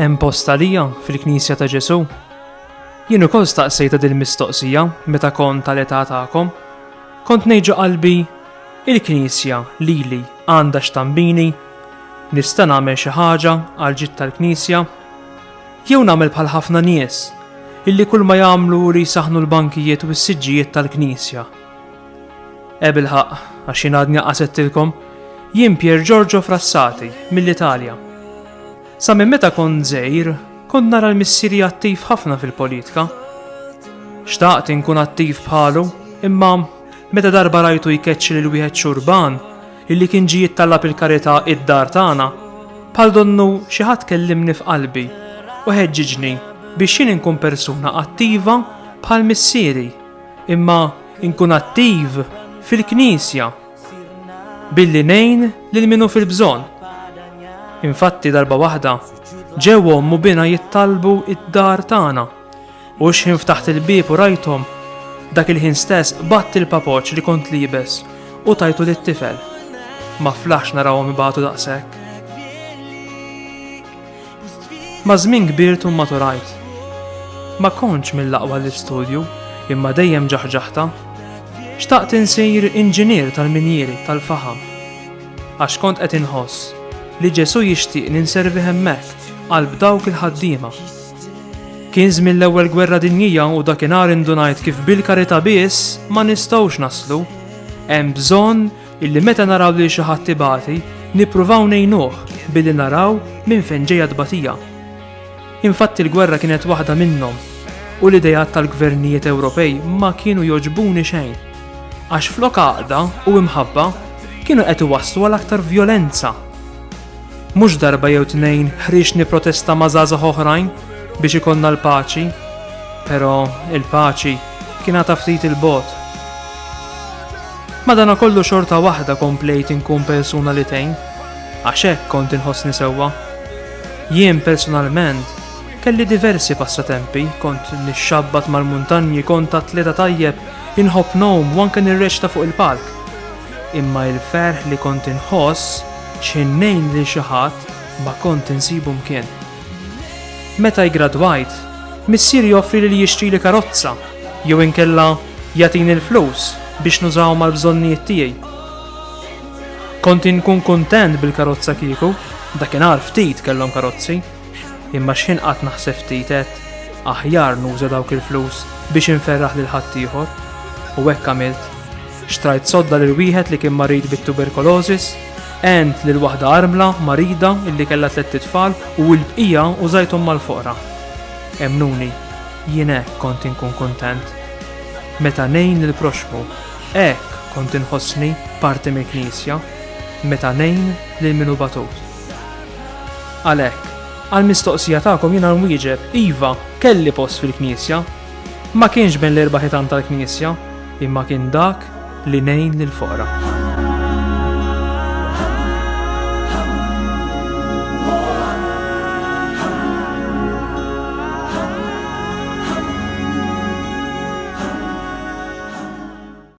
Hemm post għalija fil-Knisja ta' Ġesu? Jien ukoll staqsejta din mistoqsija meta kont tal-età tagħkom. Kont ngħid qalbi il-Knisja lili għandha x'tambini, nista' nagħmel xi ħaġa għal ġid tal-Knisja, jew nagħmel bħal ħafna nies illi kull ma jagħmlu li jsaħħnu l-bankijiet u s-siġġijiet tal-Knisja. Bil-ħaq għax jien għadni qasettilkom jien Pier Giorgio Frassati mill-Italja. Sa minn meta kont żgħir kont nara l-missieri attiv ħafna fil-politika. Xtaqt inkun attiv bħalu, imma meta darba rajtu jkeċċi lil wieħed xurban illi kien ġie jittallab il-karità id-dar tagħna, bħal donnu xi ħadd kellimni f'qalbi u ħeġġiġni biex jien inkun persuna attiva bħal missieri, imma inkun attiv fil-Knisja billi ngħin lil minnu fil-bżonn. Infatti darba waħda ġew ommu bina jittalbu id-dar tagħna u x'ħin ftaħt il-bieb u rajthom dak il-ħin stess batt il-papoċ li kont libes u tajtu lit-tifel. Ma flax narawhom ibatu daqshekk. Ma żmien kbirt u maturajt. Ma kontx mill-aqwa l-istudju imma dejjem ġaħġaħta. Xtaqt insir inġinier tal-minjieri tal-faħam għax kont qed inħoss li Ġesu jixtieq ninservi hemmhekk qalb dawk il-ħaddiema. Kien żmien l-ewwel gwerra dinjija u dakinhar indunajt kif bil-karità biss ma nistgħux naslu. Hemm bżonn illi meta naraw li xi ħadd ibati nippruvaw ngħinuh billi naraw minn fejn ġejja tbatija. Infatti l-gwerra kienet waħda minnhom u l-idejat tal-gvernijiet Ewropej ma kienu joġbuni xejn. Għax flok għaqda u imħabba kienu qed iwasslu għal aktar vjolenza. Mhux darba jew tnejn ħriex nipprotesta ma' żgħażagħ oħrajn biex ikollna l-paċi, però il-paċi kienet ftit il-bogħod. Madankollu xorta waħda komplejt inkun persuna li tgħin, għax hekk kont inħossni sewwa. Jien personalment kelli diversi passatempi, kont nixxabbat mal-muntanji, kont atleta tajjeb, inħobb nawm u anke nirreċta fuq il-palk. Imma il-ferħ li kont inħoss x'innejn li xi ħadd ma kont insibu mkien. Meta jgradwajt, missieri joffri li jixtri li karozza jew inkella jagħtini l-flus biex nużaw mal-bżonnijiet tiegħi. Kont inkun kuntent bil-karozza kieku, dakinhar ftit kellhom karozzi, imma x'ħin qatt naħseb ftit aħjar nuża dawk il-flus biex inferraħ lil ħadd ieħor u hekk għamilt. Xtrajt sodda lil wieħed li kien marid bit-tuberkulosis, ent lil waħda armla marida illi kellha 3 tfal u l-bqija użajthom mal-foqra. Emnuni, jien hekk kont inkun kuntent. Meta ngħin lill-proxmu, hekk kont inħossni parti mill-Knisja, meta ngħin lil min hu batut. Għalhekk, għall-mistoqsija tagħkom jiena nwieġeb iva kelli post fil-Knisja, ma kienx bejn l-4 ħitan tal-Knisja, imma kien dak li ngħin lill-foqra.